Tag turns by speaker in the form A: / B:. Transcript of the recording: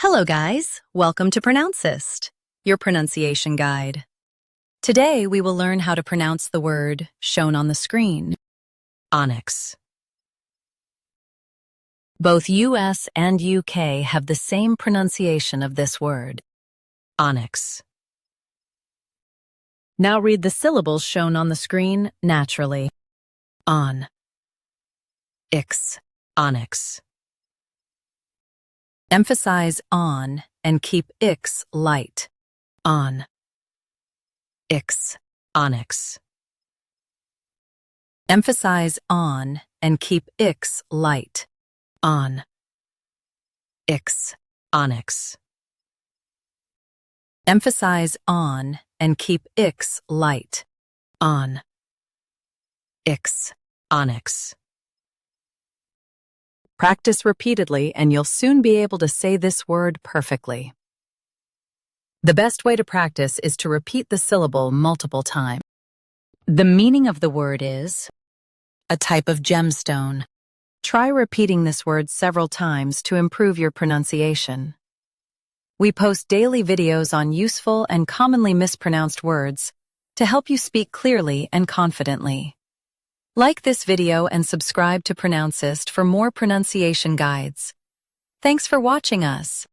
A: Hello guys, welcome to Pronouncist, your pronunciation guide. Today we will learn how to pronounce the word shown on the screen, ONYX. Both US and UK have the same pronunciation of this word, ONYX. Now read the syllables shown on the screen naturally. On, ix, ONYX. Emphasize on and keep ix light. On, ix, ONYX. Emphasize on and keep ix light. On, ix, ONYX. Emphasize on and keep ix light. On, ix, ONYX. Practice repeatedly and you'll soon be able to say this word perfectly. The best way to practice is to repeat the syllable multiple times. The meaning of the word is a type of gemstone. Try repeating this word several times to improve your pronunciation. We post daily videos on useful and commonly mispronounced words to help you speak clearly and confidently. Like this video and subscribe to Pronouncist for more pronunciation guides. Thanks for watching us.